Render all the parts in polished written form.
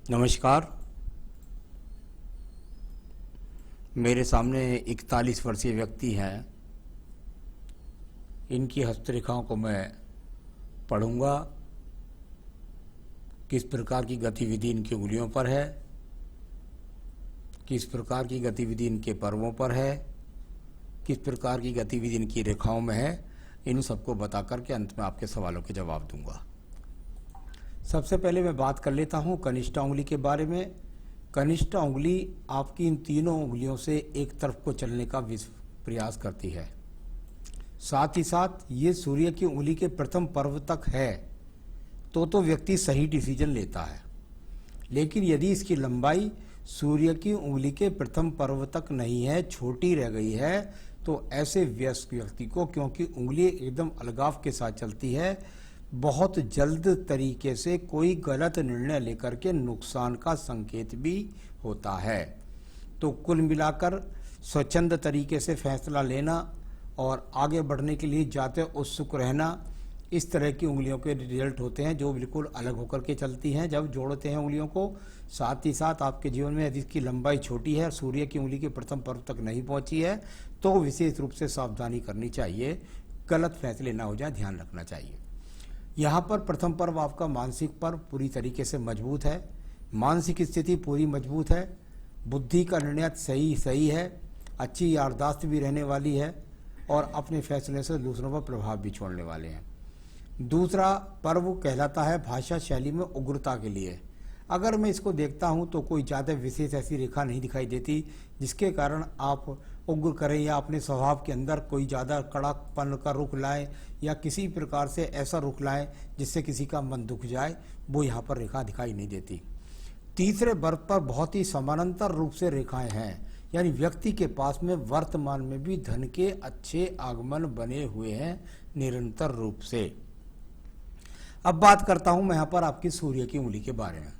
नमस्कार। मेरे सामने 41 वर्षीय व्यक्ति हैं। इनकी हस्तरेखाओं को मैं पढ़ूंगा। किस प्रकार की गतिविधि इनकी उंगलियों पर है, किस प्रकार की गतिविधि इनके पर्वों पर है, किस प्रकार की गतिविधि इनकी रेखाओं में है, इन सबको बता करके अंत में आपके सवालों के जवाब दूंगा। सबसे पहले मैं बात कर लेता हूं कनिष्ठ उंगली के बारे में। कनिष्ठ उंगली आपकी इन तीनों उंगलियों से एक तरफ को चलने का प्रयास करती है। साथ ही साथ ये सूर्य की उंगली के प्रथम पर्व तक है तो व्यक्ति सही डिसीजन लेता है। लेकिन यदि इसकी लंबाई सूर्य की उंगली के प्रथम पर्व तक नहीं है, छोटी रह गई है, तो ऐसे वयस्क व्यक्ति को, क्योंकि उंगली एकदम अलगाव के साथ चलती है, बहुत जल्द तरीके से कोई गलत निर्णय लेकर के नुकसान का संकेत भी होता है। तो कुल मिलाकर स्वच्छंद तरीके से फैसला लेना और आगे बढ़ने के लिए जाते उत्सुक रहना, इस तरह की उंगलियों के रिजल्ट होते हैं जो बिल्कुल अलग होकर के चलती हैं जब जोड़ते हैं उंगलियों को। साथ ही साथ आपके जीवन में यदि इसकी लंबाई छोटी है, सूर्य की उंगली के प्रथम पर्व तक नहीं पहुंची है, तो विशेष रूप से सावधानी करनी चाहिए, गलत फैसले ना हो जाए, ध्यान रखना चाहिए। यहाँ पर प्रथम पर्व आपका मानसिक पर्व पूरी तरीके से मजबूत है, मानसिक स्थिति पूरी मजबूत है, बुद्धि का निर्णय सही है, अच्छी याददाश्त भी रहने वाली है और अपने फैसले से दूसरों पर प्रभाव भी छोड़ने वाले हैं। दूसरा पर्व कहलाता है भाषा शैली में उग्रता के लिए। अगर मैं इसको देखता हूं तो कोई ज़्यादा विशेष ऐसी रेखा नहीं दिखाई देती जिसके कारण आप उग्र करें या अपने स्वभाव के अंदर कोई ज़्यादा कड़ापन का रुख लाएं या किसी प्रकार से ऐसा रुख लाएं जिससे किसी का मन दुख जाए, वो यहाँ पर रेखा दिखाई नहीं देती। तीसरे वर्ग पर बहुत ही समानांतर रूप से रेखाएं हैं, यानी व्यक्ति के पास में वर्तमान में भी धन के अच्छे आगमन बने हुए हैं निरंतर रूप से। अब बात करता हूं मैं यहाँ पर आपकी सूर्य की उंगली के बारे में।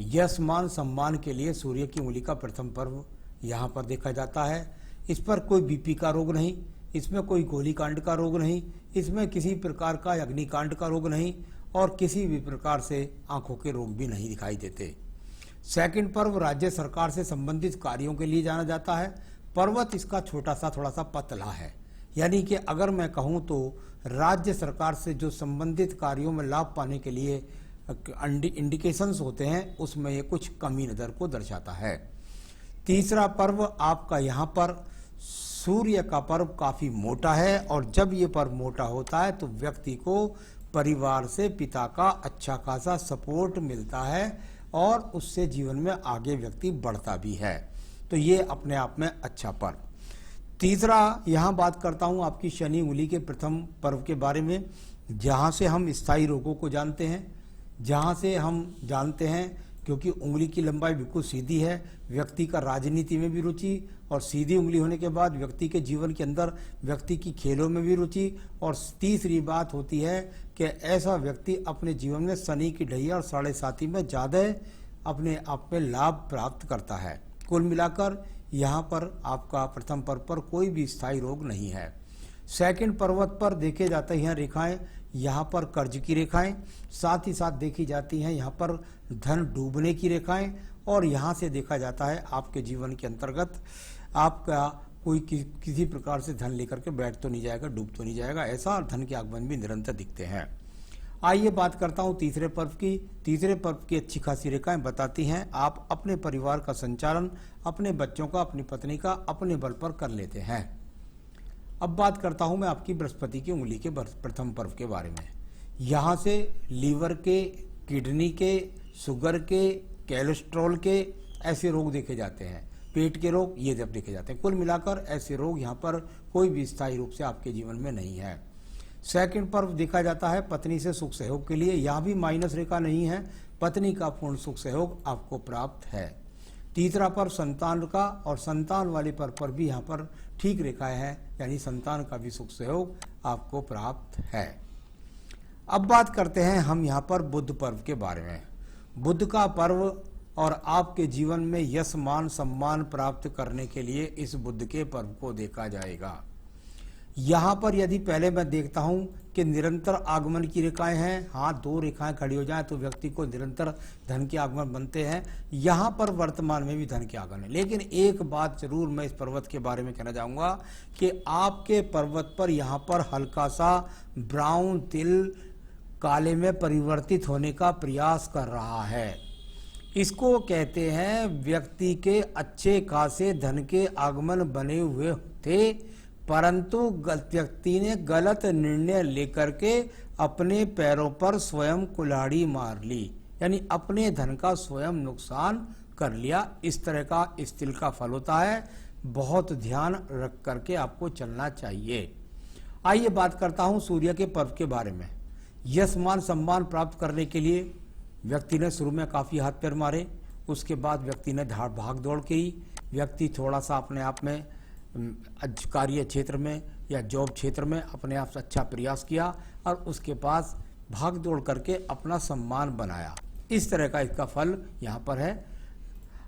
यश मान सम्मान के लिए सूर्य की उंगली का प्रथम पर्व यहाँ पर देखा जाता है। इस पर कोई बीपी का रोग नहीं, इसमें कोई गोलीकांड का रोग नहीं, इसमें किसी प्रकार का अग्निकांड का रोग नहीं और किसी भी प्रकार से आंखों के रोग भी नहीं दिखाई देते। सेकंड पर्व राज्य सरकार से संबंधित कार्यों के लिए जाना जाता है। पर्वत इसका छोटा सा थोड़ा सा पतला है, यानी कि अगर मैं कहूँ तो राज्य सरकार से जो संबंधित कार्यों में लाभ पाने के लिए इंडिकेशंस होते हैं, उसमें ये कुछ कमी नज़र को दर्शाता है। तीसरा पर्व आपका यहाँ पर सूर्य का पर्व काफ़ी मोटा है और जब ये पर्व मोटा होता है तो व्यक्ति को परिवार से पिता का अच्छा खासा सपोर्ट मिलता है और उससे जीवन में आगे व्यक्ति बढ़ता भी है। तो ये अपने आप में अच्छा पर्व। तीसरा यहाँ बात करता हूँ आपकी शनि उंगली के प्रथम पर्व के बारे में, जहाँ से हम स्थायी रोगों को जानते हैं, जहाँ से हम जानते हैं क्योंकि उंगली की लंबाई बिल्कुल सीधी है, व्यक्ति का राजनीति में भी रुचि और सीधी उंगली होने के बाद व्यक्ति के जीवन के अंदर व्यक्ति की खेलों में भी रुचि। और तीसरी बात होती है कि ऐसा व्यक्ति अपने जीवन में शनि की ढैया और 7.5 में ज़्यादा अपने आप में लाभ प्राप्त करता है। कुल मिलाकर यहाँ पर आपका प्रथम पर्व पर कोई भी स्थायी रोग नहीं है। सेकंड पर्वत पर देखे जाते हैं रेखाएं, यहाँ पर कर्ज की रेखाएं, साथ ही साथ देखी जाती हैं यहाँ पर धन डूबने की रेखाएं और यहाँ से देखा जाता है आपके जीवन के अंतर्गत आपका कोई किसी प्रकार से धन लेकर के बैठ तो नहीं जाएगा, डूब तो नहीं जाएगा, ऐसा धन के आगमन भी निरंतर दिखते हैं। आइए बात करता हूँ तीसरे पर्व की। तीसरे पर्व की अच्छी खासी रेखाएं बताती हैं आप अपने परिवार का संचालन अपने बच्चों का, अपनी पत्नी का अपने बल पर कर लेते हैं। अब बात करता हूं मैं आपकी बृहस्पति की उंगली के प्रथम पर्व के बारे में। यहाँ से लीवर के, किडनी के, शुगर के, कोलेस्ट्रॉल के ऐसे रोग देखे जाते हैं, पेट के रोग ये जब देखे जाते हैं। कुल मिलाकर ऐसे रोग यहाँ पर कोई भी स्थायी रूप से आपके जीवन में नहीं है। सेकंड पर्व देखा जाता है पत्नी से सुख सहयोग के लिए, यहाँ भी माइनस रेखा नहीं है, पत्नी का पूर्ण सुख सहयोग आपको प्राप्त है। तीसरा पर्व संतान का और संतान वाले पर्व पर भी यहाँ पर ठीक रेखाएं हैं, यानी संतान का भी सुख सहयोग आपको प्राप्त है। अब बात करते हैं हम यहाँ पर बुध पर्व के बारे में। बुध का पर्व और आपके जीवन में यश मान सम्मान प्राप्त करने के लिए इस बुध के पर्व को देखा जाएगा। यहाँ पर यदि पहले मैं देखता हूँ कि निरंतर आगमन की रेखाएं हैं, हाँ 2 रेखाएं खड़ी हो जाएं तो व्यक्ति को निरंतर धन के आगमन बनते हैं। यहाँ पर वर्तमान में भी धन के आगमन है। लेकिन एक बात जरूर मैं इस पर्वत के बारे में कहना चाहूँगा कि आपके पर्वत पर यहाँ पर हल्का सा ब्राउन तिल काले में परिवर्तित होने का प्रयास कर रहा है। इसको कहते हैं व्यक्ति के अच्छे खासे धन के आगमन बने हुए थे, परंतु व्यक्ति ने गलत निर्णय लेकर के अपने पैरों पर स्वयं कुल्हाड़ी मार ली, यानी अपने धन का स्वयं नुकसान कर लिया। इस तरह का इस तिल का फल होता है। बहुत ध्यान रख करके आपको चलना चाहिए। आइए बात करता हूं सूर्य के पर्व के बारे में। यश मान सम्मान प्राप्त करने के लिए व्यक्ति ने शुरू में काफी हाथ पैर मारे, उसके बाद व्यक्ति ने भाग दौड़ की। व्यक्ति थोड़ा सा अपने आप में कार्य क्षेत्र में या जॉब क्षेत्र में अपने आप से अच्छा प्रयास किया और उसके पास भाग दौड़ करके अपना सम्मान बनाया। इस तरह का इसका फल यहाँ पर है।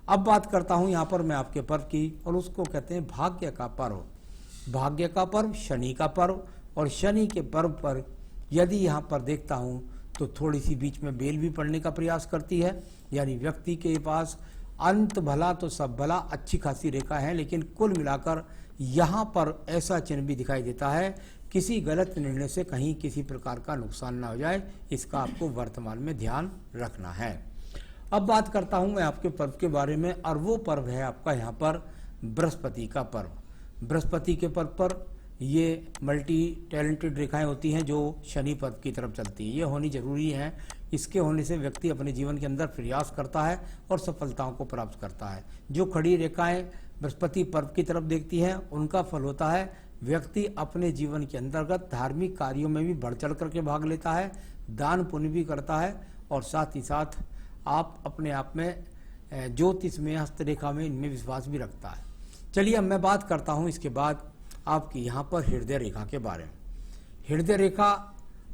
अब बात करता हूँ यहाँ पर मैं आपके पर्व की, और उसको कहते हैं भाग्य का पर्व। भाग्य का पर्व शनि का पर्व, और शनि के पर्व पर यदि यहाँ पर देखता हूँ तो थोड़ी सी बीच में बेल भी पड़ने का प्रयास करती है, यानी व्यक्ति के पास अंत भला तो सब भला अच्छी खासी रेखा है, लेकिन कुल मिलाकर यहाँ पर ऐसा चिन्ह भी दिखाई देता है किसी गलत निर्णय से कहीं किसी प्रकार का नुकसान ना हो जाए। इसका आपको वर्तमान में ध्यान रखना है। अब बात करता हूँ मैं आपके पर्व के बारे में, और वो पर्व है आपका यहाँ पर बृहस्पति का पर्व। बृहस्पति के पर्व पर ये मल्टी टैलेंटेड रेखाएं होती हैं जो शनि पर्व की तरफ चलती हैं। ये होनी जरूरी है। इसके होने से व्यक्ति अपने जीवन के अंदर प्रयास करता है और सफलताओं को प्राप्त करता है। जो खड़ी रेखाएं बृहस्पति पर्व की तरफ देखती हैं उनका फल होता है व्यक्ति अपने जीवन के अंतर्गत धार्मिक कार्यों में भी बढ़ चढ़ करके भाग लेता है, दान पुण्य भी करता है, और साथ ही साथ आप अपने आप में ज्योतिष में हस्तरेखा में इनमें विश्वास भी रखता है। चलिए अब मैं बात करता हूँ इसके बाद आपकी यहाँ पर हृदय रेखा के बारे में। हृदय रेखा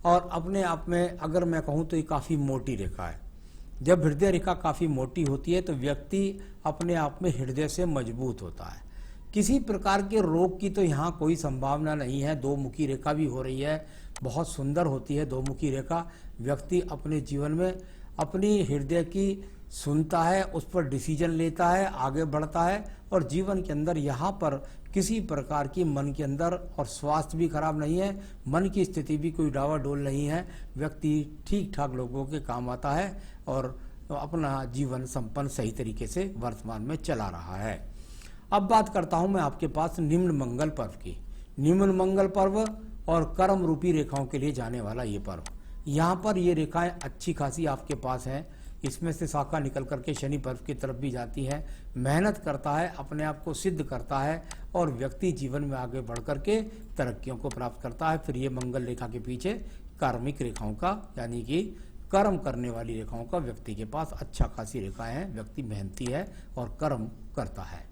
और अपने आप में अगर मैं कहूँ तो ये काफ़ी मोटी रेखा है। जब हृदय रेखा काफ़ी मोटी होती है तो व्यक्ति अपने आप में हृदय से मजबूत होता है। किसी प्रकार के रोग की तो यहाँ कोई संभावना नहीं है। 2 मुखी रेखा भी हो रही है, बहुत सुंदर होती है 2 मुखी रेखा। व्यक्ति अपने जीवन में अपनी हृदय की सुनता है, उस पर डिसीजन लेता है, आगे बढ़ता है, और जीवन के अंदर यहाँ पर किसी प्रकार की मन के अंदर और स्वास्थ्य भी खराब नहीं है, मन की स्थिति भी कोई डावाडोल नहीं है। व्यक्ति ठीक ठाक लोगों के काम आता है और अपना जीवन संपन्न सही तरीके से वर्तमान में चला रहा है। अब बात करता हूं मैं आपके पास निम्न मंगल पर्व की। निम्न मंगल पर्व और कर्म रूपी रेखाओं के लिए जाने वाला ये पर्व। यहाँ पर ये रेखाएं अच्छी खासी आपके पास हैं। इसमें से शाखा निकल करके शनि पर्व की तरफ भी जाती है। मेहनत करता है, अपने आप को सिद्ध करता है, और व्यक्ति जीवन में आगे बढ़ करके तरक्कियों को प्राप्त करता है। फिर ये मंगल रेखा के पीछे कार्मिक रेखाओं का, यानी कि कर्म करने वाली रेखाओं का व्यक्ति के पास अच्छा खासी रेखाएं हैं। व्यक्ति मेहनती है और कर्म करता है।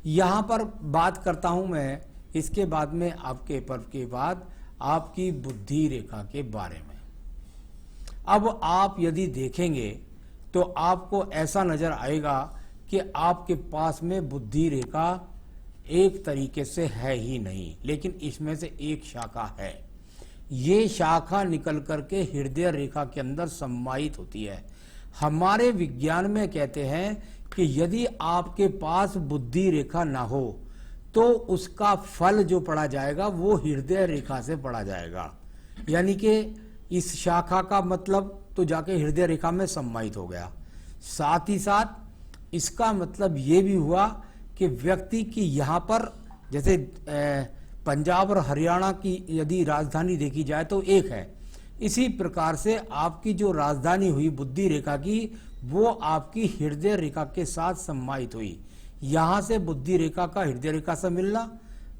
यहाँ पर बात करता हूँ मैं इसके बाद में आपके पर्व के बाद आपकी बुद्धि रेखा के बारे में। अब आप यदि देखेंगे तो आपको ऐसा नजर आएगा कि आपके पास में बुद्धि रेखा एक तरीके से है ही नहीं, लेकिन इसमें से एक शाखा है। ये शाखा निकल करके हृदय रेखा के अंदर सम्मायित होती है। हमारे विज्ञान में कहते हैं कि यदि आपके पास बुद्धि रेखा ना हो तो उसका फल जो पड़ा जाएगा वो हृदय रेखा से पड़ा जाएगा, यानी कि इस शाखा का मतलब तो जाके हृदय रेखा में सम्मायित हो गया। साथ ही साथ इसका मतलब ये भी हुआ कि व्यक्ति की यहाँ पर जैसे पंजाब और हरियाणा की यदि राजधानी देखी जाए तो एक है, इसी प्रकार से आपकी जो राजधानी हुई बुद्धि रेखा की वो आपकी हृदय रेखा के साथ सम्मायित हुई। यहाँ से बुद्धि रेखा का हृदय रेखा से मिलना,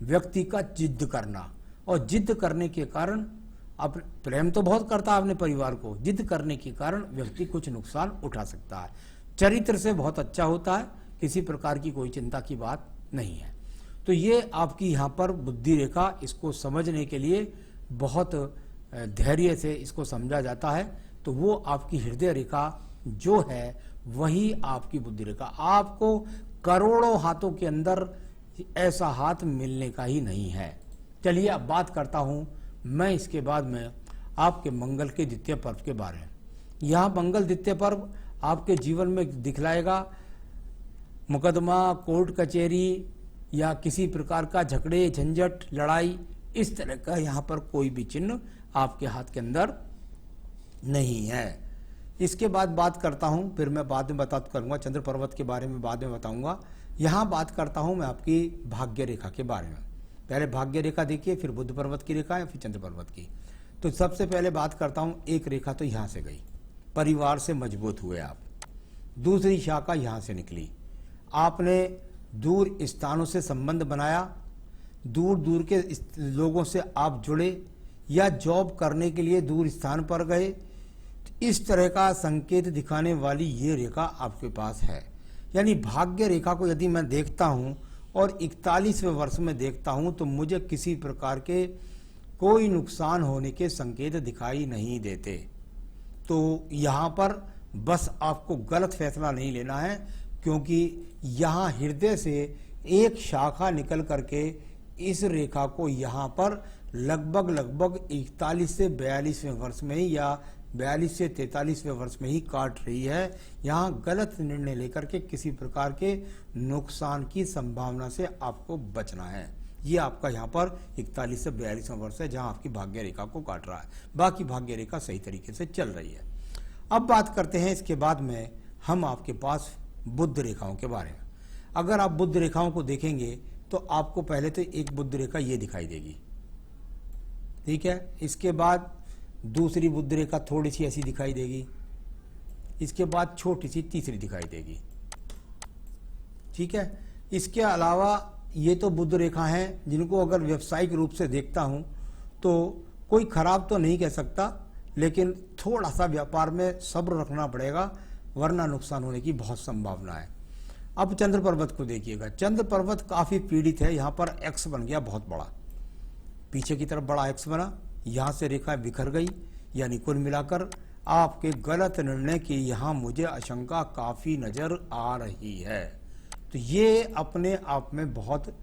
व्यक्ति का जिद्द करना, और जिद्द करने के कारण अब प्रेम तो बहुत करता है अपने परिवार को, जिद करने के कारण व्यक्ति कुछ नुकसान उठा सकता है। चरित्र से बहुत अच्छा होता है, किसी प्रकार की कोई चिंता की बात नहीं है। तो ये आपकी यहाँ पर बुद्धि रेखा, इसको समझने के लिए बहुत धैर्य से इसको समझा जाता है। तो वो आपकी हृदय रेखा जो है वही आपकी बुद्धि रेखा। आपको करोड़ों हाथों के अंदर ऐसा हाथ मिलने का ही नहीं है। चलिए अब बात करता हूँ मैं इसके बाद में आपके मंगल के द्वितीय पर्व के बारे में, यहाँ मंगल द्वितीय पर्व आपके जीवन में दिखलाएगा मुकदमा, कोर्ट कचहरी या किसी प्रकार का झगड़े, झंझट, लड़ाई, इस तरह का यहाँ पर कोई भी चिन्ह आपके हाथ के अंदर नहीं है। इसके बाद बात करता हूँ, फिर मैं बाद में बता करूँगा, चंद्र पर्वत के बारे में बाद में बताऊँगा। यहाँ बात करता हूँ मैं आपकी भाग्य रेखा के बारे में। पहले भाग्य रेखा देखिए, फिर बुध पर्वत की रेखा है, फिर चंद्र पर्वत की। तो सबसे पहले बात करता हूँ, एक रेखा तो यहाँ से गई, परिवार से मजबूत हुए आप। दूसरी शाखा यहाँ से निकली, आपने दूर स्थानों से संबंध बनाया, दूर दूर के लोगों से आप जुड़े या जॉब करने के लिए दूर स्थान पर गए। इस तरह का संकेत दिखाने वाली ये रेखा आपके पास है। यानी भाग्य रेखा को यदि मैं देखता हूं और 41वें वर्ष में देखता हूं तो मुझे किसी प्रकार के कोई नुकसान होने के संकेत दिखाई नहीं देते। तो यहाँ पर बस आपको गलत फैसला नहीं लेना है, क्योंकि यहाँ हृदय से एक शाखा निकल करके इस रेखा को यहाँ पर लगभग 41 से 42वें वर्ष में ही या 42 से 43वें वर्ष में ही काट रही है। यहाँ गलत निर्णय लेकर के किसी प्रकार के नुकसान की संभावना से आपको बचना है। ये आपका यहाँ पर 41 से 42वां वर्ष है जहाँ आपकी भाग्य रेखा को काट रहा है। बाकी भाग्य रेखा सही तरीके से चल रही है। अब बात करते हैं इसके बाद में हम आपके पास बुध रेखाओं के बारे में। अगर आप बुध रेखाओं को देखेंगे तो आपको पहले तो एक बुध रेखा ये दिखाई देगी, ठीक है। इसके बाद दूसरी बुध रेखा थोड़ी सी ऐसी दिखाई देगी, इसके बाद छोटी सी तीसरी दिखाई देगी, ठीक है। इसके अलावा ये तो बुध रेखा हैं जिनको अगर व्यावसायिक रूप से देखता हूं तो कोई खराब तो नहीं कह सकता, लेकिन थोड़ा सा व्यापार में सब्र रखना पड़ेगा, वरना नुकसान होने की बहुत संभावना है। अब चंद्र पर्वत को देखिएगा, चंद्र पर्वत काफी पीड़ित है। यहाँ पर एक्स बन गया बहुत बड़ा, पीछे की तरफ बड़ा एक्स बना, यहाँ से रेखा बिखर गई। यानी कुल मिलाकर आपके गलत निर्णय की यहाँ मुझे आशंका काफी नजर आ रही है। तो ये अपने आप में बहुत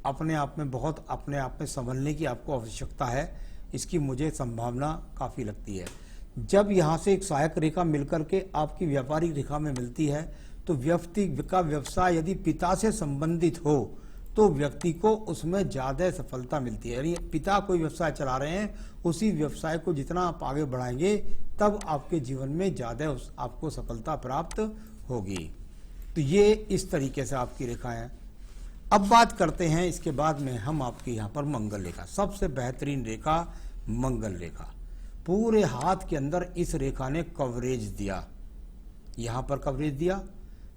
अपने आप में संभलने की आपको आवश्यकता है, इसकी मुझे संभावना काफी लगती है। जब यहाँ से एक सहायक रेखा मिलकर के आपकी व्यापारिक रेखा में मिलती है तो व्यक्ति का व्यवसाय यदि पिता से संबंधित हो तो व्यक्ति को उसमें ज्यादा सफलता मिलती है। यानी पिता कोई व्यवसाय चला रहे हैं, उसी व्यवसाय को जितना आप आगे बढ़ाएंगे तब आपके जीवन में ज्यादा आपको सफलता प्राप्त होगी। तो ये इस तरीके से आपकी रेखा है। अब बात करते हैं इसके बाद में हम आपके यहाँ पर मंगल रेखा, सबसे बेहतरीन रेखा मंगल रेखा। पूरे हाथ के अंदर इस रेखा ने कवरेज दिया, यहाँ पर कवरेज दिया,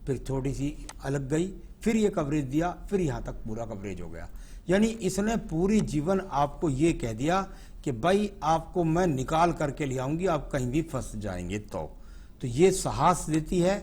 फिर थोड़ी सी अलग गई, फिर ये कवरेज दिया, फिर यहाँ तक पूरा कवरेज हो गया। यानी इसने पूरी जीवन आपको ये कह दिया कि भाई आपको मैं निकाल करके ले आऊंगी, आप कहीं भी फंस जाएंगे। तो ये साहस देती है,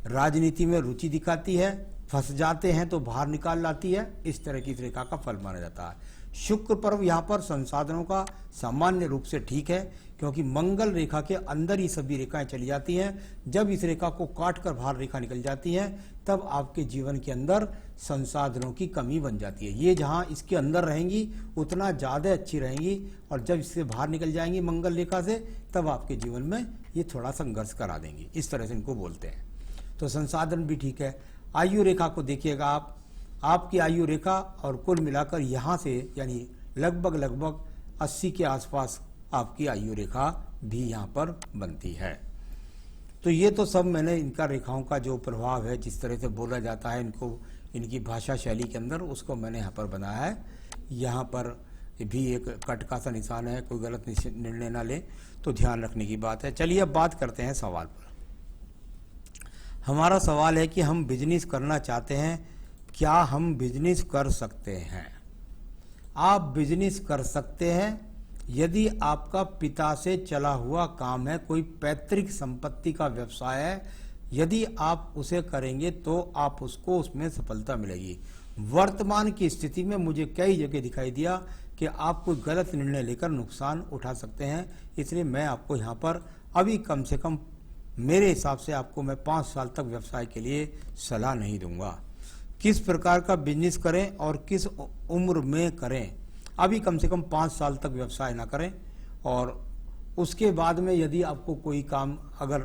राजनीति में रुचि दिखाती है, फंस जाते हैं तो बाहर निकाल लाती है। इस तरह की इस रेखा का फल माना जाता है। शुक्र पर्व यहाँ पर संसाधनों का सामान्य रूप से ठीक है, क्योंकि मंगल रेखा के अंदर ही सभी रेखाएं चली जाती हैं। जब इस रेखा को काट कर बाहर रेखा निकल जाती है तब आपके जीवन के अंदर संसाधनों की कमी बन जाती है। ये जहाँ इसके अंदर रहेंगी उतना ज़्यादा अच्छी रहेंगी, और जब इससे बाहर निकल जाएंगी मंगल रेखा से तब आपके जीवन में ये थोड़ा संघर्ष करा देंगी। इस तरह से इनको बोलते हैं। तो संसाधन भी ठीक है। आयु रेखा को देखिएगा आप, आपकी आयु रेखा और कुल मिलाकर यहाँ से यानी लगभग 80 के आसपास आपकी आयु रेखा भी यहाँ पर बनती है। तो ये तो सब मैंने इनका रेखाओं का जो प्रभाव है, जिस तरह से बोला जाता है इनको, इनकी भाषा शैली के अंदर, उसको मैंने यहाँ पर बनाया है। यहाँ पर भी एक कट का सा निशान है, कोई गलत निर्णय ना ले, तो ध्यान रखने की बात है। चलिए अब बात करते हैं सवाल पर। हमारा सवाल है कि हम बिजनेस करना चाहते हैं, क्या हम बिजनेस कर सकते हैं? आप बिजनेस कर सकते हैं यदि आपका पिता से चला हुआ काम है, कोई पैतृक संपत्ति का व्यवसाय है, यदि आप उसे करेंगे तो आप उसको उसमें सफलता मिलेगी। वर्तमान की स्थिति में मुझे कई जगह दिखाई दिया कि आप कोई गलत निर्णय लेकर नुकसान उठा सकते हैं, इसलिए मैं आपको यहाँ पर अभी कम से कम मेरे हिसाब से आपको मैं 5 साल तक व्यवसाय के लिए सलाह नहीं दूंगा। किस प्रकार का बिजनेस करें और किस उम्र में करें, अभी कम से कम 5 साल तक व्यवसाय ना करें। और उसके बाद में यदि आपको कोई काम अगर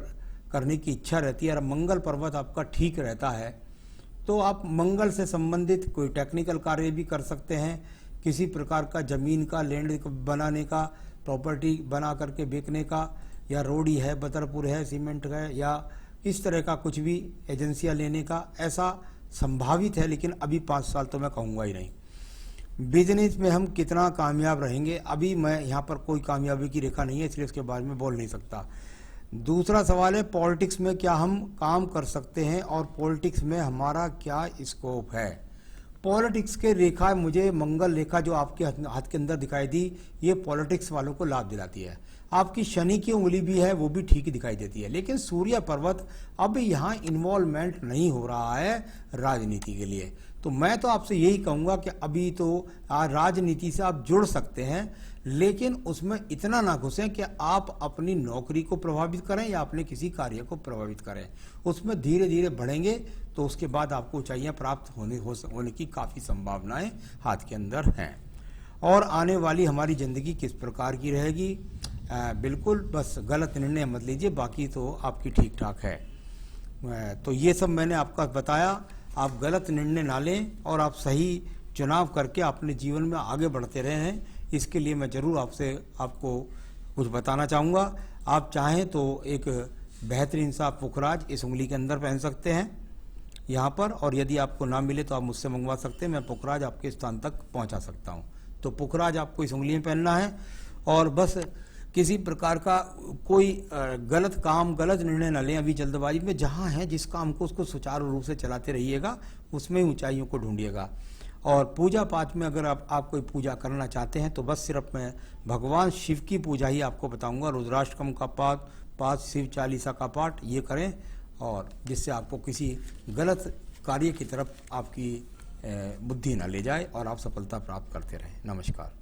करने की इच्छा रहती है और मंगल पर्वत आपका ठीक रहता है तो आप मंगल से संबंधित कोई टेक्निकल कार्य भी कर सकते हैं। किसी प्रकार का जमीन का लैंड बनाने का, प्रॉपर्टी बना करके बेचने का, या रोडी है, बदरपुर है, सीमेंट है, या इस तरह का कुछ भी एजेंसियां लेने का, ऐसा संभावित है। लेकिन अभी 5 साल तो मैं कहूँगा ही नहीं। बिजनेस में हम कितना कामयाब रहेंगे, अभी मैं यहाँ पर कोई कामयाबी की रेखा नहीं है, इसलिए इसके बारे में बोल नहीं सकता। दूसरा सवाल है पॉलिटिक्स में क्या हम काम कर सकते हैं और पॉलिटिक्स में हमारा क्या स्कोप है। पॉलिटिक्स के रेखा, मुझे मंगल रेखा जो आपके हाथ के अंदर दिखाई दी, ये पॉलिटिक्स वालों को लाभ दिलाती है। आपकी शनि की उंगली भी है, वो भी ठीक ही दिखाई देती है। लेकिन सूर्य पर्वत अब यहाँ इन्वॉल्वमेंट नहीं हो रहा है राजनीति के लिए। तो मैं तो आपसे यही कहूँगा कि अभी तो राजनीति से आप जुड़ सकते हैं, लेकिन उसमें इतना ना घुसें कि आप अपनी नौकरी को प्रभावित करें या अपने किसी कार्य को प्रभावित करें। उसमें धीरे धीरे बढ़ेंगे तो उसके बाद आपको ऊंचाइयां प्राप्त होने की काफ़ी संभावनाएं हाथ के अंदर हैं। और आने वाली हमारी ज़िंदगी किस प्रकार की रहेगी, बिल्कुल बस गलत निर्णय मत लीजिए, बाकी तो आपकी ठीक ठाक है। तो ये सब मैंने आपका बताया, आप गलत निर्णय ना लें और आप सही चुनाव करके अपने जीवन में आगे बढ़ते रहे हैं। इसके लिए मैं ज़रूर आपको कुछ बताना चाहूँगा। आप चाहें तो एक बेहतरीन सा पुखराज इस उंगली के अंदर पहन सकते हैं यहाँ पर, और यदि आपको ना मिले तो आप मुझसे मंगवा सकते हैं, मैं पुखराज आपके स्थान तक पहुँचा सकता हूँ। तो पुखराज आपको इस उंगली में पहनना है और बस किसी प्रकार का कोई गलत काम, गलत निर्णय न लें अभी जल्दबाजी में। जहाँ है जिस काम को उसको सुचारू रूप से चलाते रहिएगा, उसमें ऊंचाइयों को ढूंढिएगा। और पूजा पाठ में अगर आप कोई पूजा करना चाहते हैं तो बस सिर्फ मैं भगवान शिव की पूजा ही आपको बताऊंगा। रुद्राष्टकम का पाठ, शिव चालीसा का पाठ ये करें, और जिससे आपको किसी गलत कार्य की तरफ आपकी बुद्धि न ले जाए और आप सफलता प्राप्त करते रहें। नमस्कार।